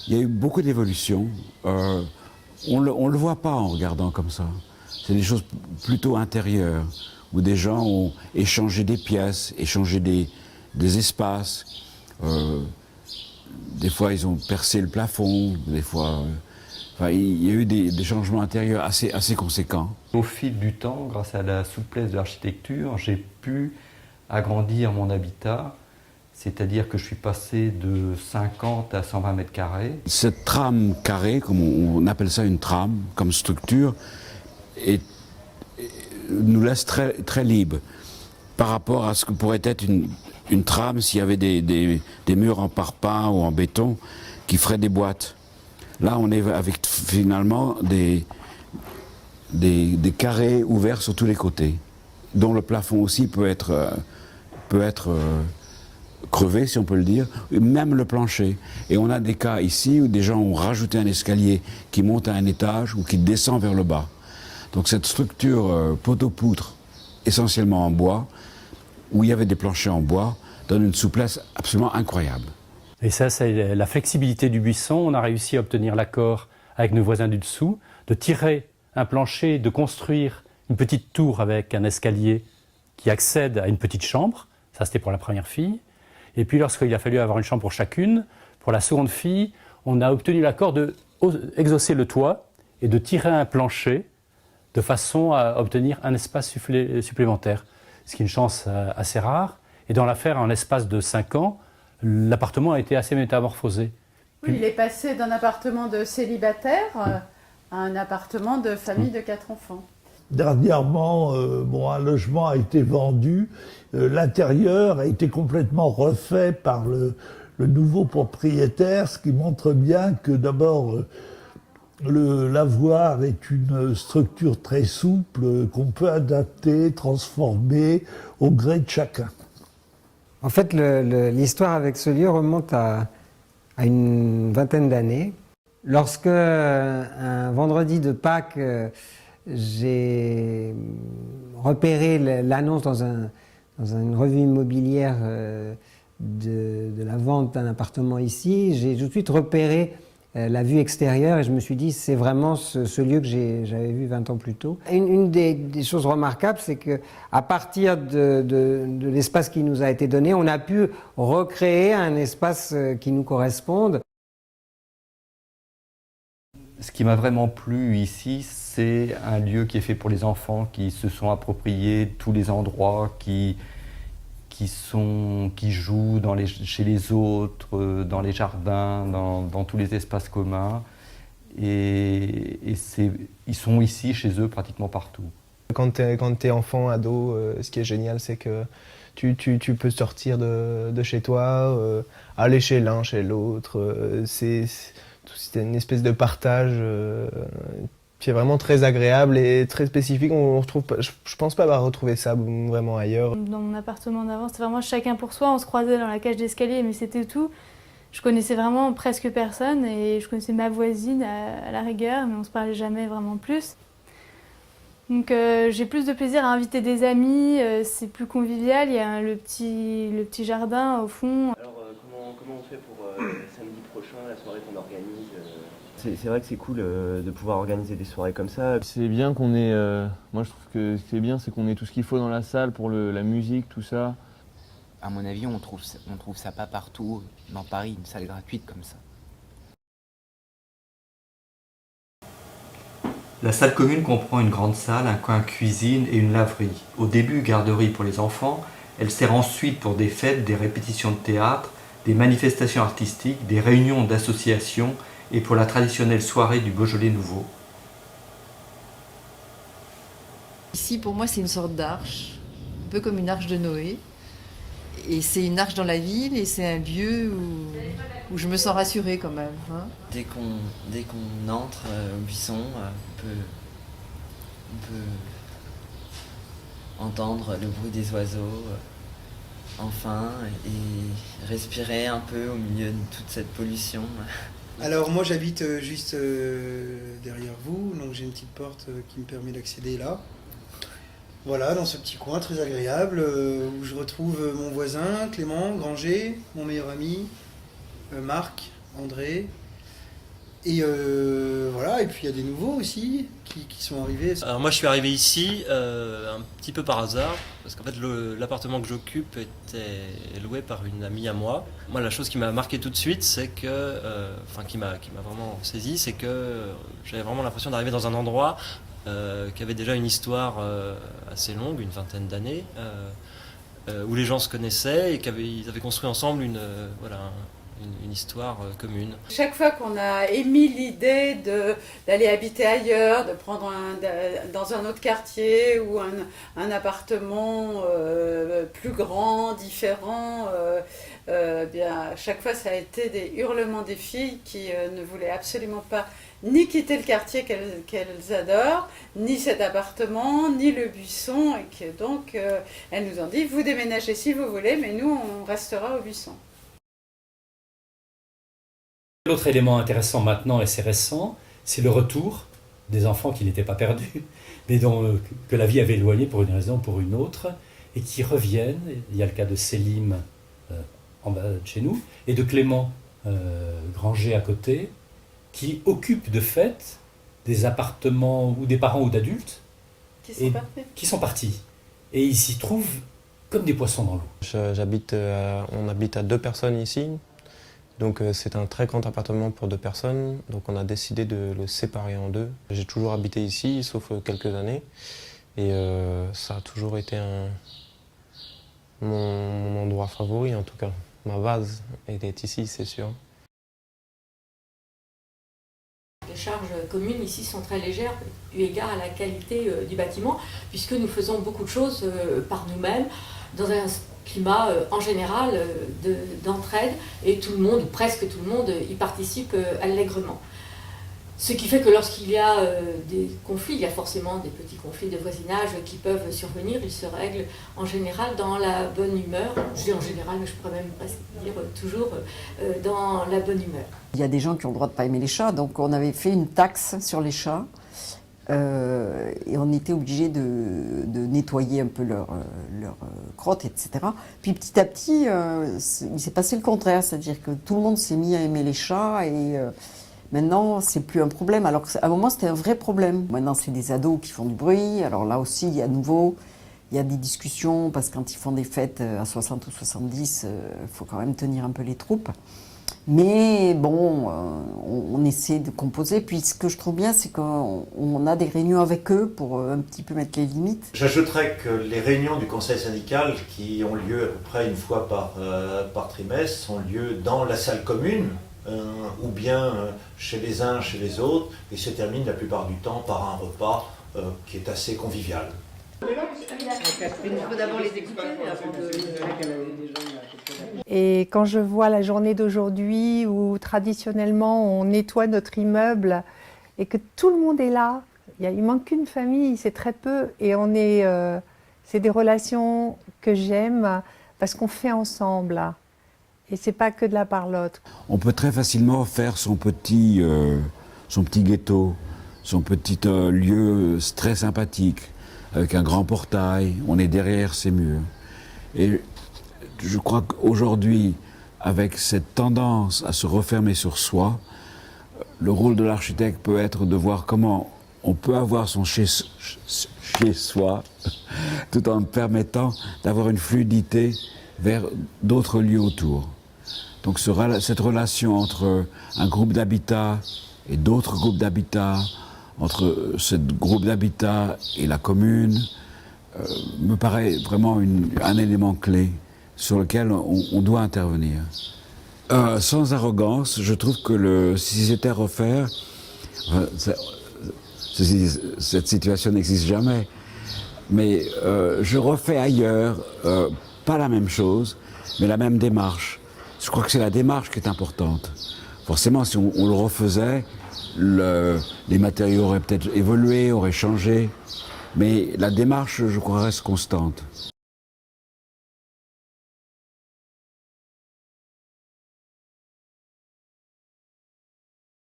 Il y a eu beaucoup d'évolutions. On le voit pas en regardant comme ça. C'est des choses plutôt intérieures, où des gens ont échangé des pièces, échangé des espaces. Des fois, ils ont percé le plafond, des fois... enfin, il y a eu des changements intérieurs assez conséquents. Au fil du temps, grâce à la souplesse de l'architecture, j'ai pu agrandir mon habitat, c'est-à-dire que je suis passé de 50 à 120 mètres carrés. Cette trame carrée, comme on appelle ça une trame, comme structure, nous laisse très libre par rapport à ce que pourrait être une trame s'il y avait des murs en parpaing ou en béton qui feraient des boîtes. Là, on est avec finalement des carrés ouverts sur tous les côtés, dont le plafond aussi peut être crevé, si on peut le dire, même le plancher. Et on a des cas ici où des gens ont rajouté un escalier qui monte à un étage ou qui descend vers le bas. Donc cette structure poteau-poutre, essentiellement en bois, où il y avait des planchers en bois, donne une souplesse absolument incroyable. Et ça, c'est la flexibilité du buisson. On a réussi à obtenir l'accord avec nos voisins du dessous, de tirer un plancher, de construire une petite tour avec un escalier qui accède à une petite chambre. Ça, c'était pour la première fille. Et puis, lorsqu'il a fallu avoir une chambre pour chacune, pour la seconde fille, on a obtenu l'accord d'exhausser le toit et de tirer un plancher de façon à obtenir un espace supplémentaire, ce qui est une chance assez rare. Et dans l'affaire, en l'espace de 5 ans, l'appartement a été assez métamorphosé. Oui, il est passé d'un appartement de célibataire à un appartement de famille de 4 enfants. Dernièrement, un logement a été vendu. L'intérieur a été complètement refait par le nouveau propriétaire, ce qui montre bien que d'abord, l'avoir est une structure très souple qu'on peut adapter, transformer au gré de chacun. En fait, l'histoire avec ce lieu remonte à une vingtaine d'années. Lorsque, un vendredi de Pâques, j'ai repéré l'annonce dans une revue immobilière de la vente d'un appartement ici, j'ai tout de suite repéré la vue extérieure et je me suis dit c'est vraiment ce lieu que j'avais vu 20 ans plus tôt. Une des choses remarquables, c'est qu'à partir de l'espace qui nous a été donné, on a pu recréer un espace qui nous corresponde. Ce qui m'a vraiment plu ici, c'est un lieu qui est fait pour les enfants, qui se sont appropriés tous les endroits, qui jouent chez les autres, dans les jardins, dans tous les espaces communs. Et ils sont ici, chez eux, pratiquement partout. Quand t'es enfant, ado, ce qui est génial, c'est que tu peux sortir de chez toi, aller chez l'un, chez l'autre. C'est une espèce de partage qui est vraiment très agréable et très spécifique. Je pense pas avoir retrouvé ça vraiment ailleurs. Dans mon appartement d'avant, c'était vraiment chacun pour soi. On se croisait dans la cage d'escalier, mais c'était tout. Je connaissais vraiment presque personne et je connaissais ma voisine à la rigueur, mais on se parlait jamais vraiment plus. Donc j'ai plus de plaisir à inviter des amis, c'est plus convivial, il y a le petit jardin au fond. Alors comment on fait pour samedi prochain, la soirée qu'on organise C'est vrai que c'est cool de pouvoir organiser des soirées comme ça. C'est bien qu'on ait, moi je trouve que ce qui est bien, c'est qu'on ait tout ce qu'il faut dans la salle pour la musique, tout ça. À mon avis, on trouve ça pas partout dans Paris, une salle gratuite comme ça. La salle commune comprend une grande salle, un coin cuisine et une laverie. Au début, garderie pour les enfants, elle sert ensuite pour des fêtes, des répétitions de théâtre, des manifestations artistiques, des réunions d'associations et pour la traditionnelle soirée du Beaujolais nouveau. Ici, pour moi, c'est une sorte d'arche, un peu comme une arche de Noé. Et c'est une arche dans la ville et c'est un lieu où je me sens rassurée quand même. Hein. Dès qu'on entre au buisson, on peut entendre le bruit des oiseaux, enfin, et respirer un peu au milieu de toute cette pollution. Alors moi j'habite juste derrière vous, donc j'ai une petite porte qui me permet d'accéder là. Voilà, dans ce petit coin très agréable où je retrouve mon voisin Clément Granger, mon meilleur ami Marc, André, Et voilà, et puis il y a des nouveaux aussi qui sont arrivés. Alors moi je suis arrivé ici un petit peu par hasard, parce qu'en fait l'appartement que j'occupe était loué par une amie à moi. Moi la chose qui m'a marqué tout de suite, c'est que, enfin qui m'a vraiment saisi, c'est que j'avais vraiment l'impression d'arriver dans un endroit qui avait déjà une histoire assez longue, une vingtaine d'années, où les gens se connaissaient et qu'ils avaient construit ensemble une histoire commune. Chaque fois qu'on a émis l'idée d'aller habiter ailleurs, de prendre dans un autre quartier ou un appartement plus grand, différent, bien, chaque fois ça a été des hurlements des filles qui ne voulaient absolument pas ni quitter le quartier qu'elles adorent, ni cet appartement, ni le buisson, et que donc elles nous ont dit vous déménagez si vous voulez, mais nous on restera au buisson. L'autre élément intéressant maintenant, et c'est récent, c'est le retour des enfants qui n'étaient pas perdus, mais que la vie avait éloignés pour une raison ou pour une autre, et qui reviennent. Il y a le cas de Célim en bas de chez nous, et de Clément Granger à côté, qui occupent de fait des appartements ou des parents ou d'adultes qui sont partis. Et ils s'y trouvent comme des poissons dans l'eau. On habite à 2 personnes ici. Donc c'est un très grand appartement pour 2 personnes, donc on a décidé de le séparer en 2. J'ai toujours habité ici, sauf quelques années, et ça a toujours été mon endroit favori en tout cas. Ma base était ici, c'est sûr. Les charges communes ici sont très légères, eu égard à la qualité du bâtiment, puisque nous faisons beaucoup de choses par nous-mêmes, dans un climat en général d'entraide, et tout le monde, ou presque tout le monde, y participe allègrement. Ce qui fait que lorsqu'il y a des conflits, il y a forcément des petits conflits de voisinage qui peuvent survenir, ils se règlent en général dans la bonne humeur. Je dis en général, mais je pourrais même presque dire toujours dans la bonne humeur. Il y a des gens qui ont le droit de ne pas aimer les chats, donc on avait fait une taxe sur les chats. Et on était obligé de nettoyer un peu leur crotte, etc. Puis petit à petit, il s'est passé le contraire, c'est-à-dire que tout le monde s'est mis à aimer les chats et maintenant c'est plus un problème, alors qu'à un moment c'était un vrai problème. Maintenant c'est des ados qui font du bruit, alors là aussi il y a des discussions parce que quand ils font des fêtes à 60 ou 70, il faut quand même tenir un peu les troupes. Mais bon, on essaie de composer. Puis ce que je trouve bien, c'est qu'on a des réunions avec eux pour un petit peu mettre les limites. J'ajouterais que les réunions du conseil syndical, qui ont lieu à peu près une fois par trimestre, ont lieu dans la salle commune, ou bien chez les uns, chez les autres, et se terminent la plupart du temps par un repas qui est assez convivial. Il faut d'abord les écouter avant de... Et quand je vois la journée d'aujourd'hui où traditionnellement on nettoie notre immeuble et que tout le monde est là, il manque qu'une famille, c'est très peu, et c'est des relations que j'aime parce qu'on fait ensemble. Et c'est pas que de la parlotte. On peut très facilement faire son petit ghetto, son petit lieu très sympathique, avec un grand portail, on est derrière ces murs. Et je crois qu'aujourd'hui, avec cette tendance à se refermer sur soi, le rôle de l'architecte peut être de voir comment on peut avoir son chez-soi, tout en permettant d'avoir une fluidité vers d'autres lieux autour. Donc cette relation entre un groupe d'habitat et d'autres groupes d'habitat, entre ce groupe d'habitat et la commune, me paraît vraiment un élément clé sur lequel on doit intervenir. Sans arrogance, je trouve que si c'était à refaire, cette situation n'existe jamais, mais je refais ailleurs, pas la même chose, mais la même démarche. Je crois que c'est la démarche qui est importante. Forcément, si on le refaisait, les matériaux auraient peut-être évolué, auraient changé, mais la démarche, je crois, reste constante.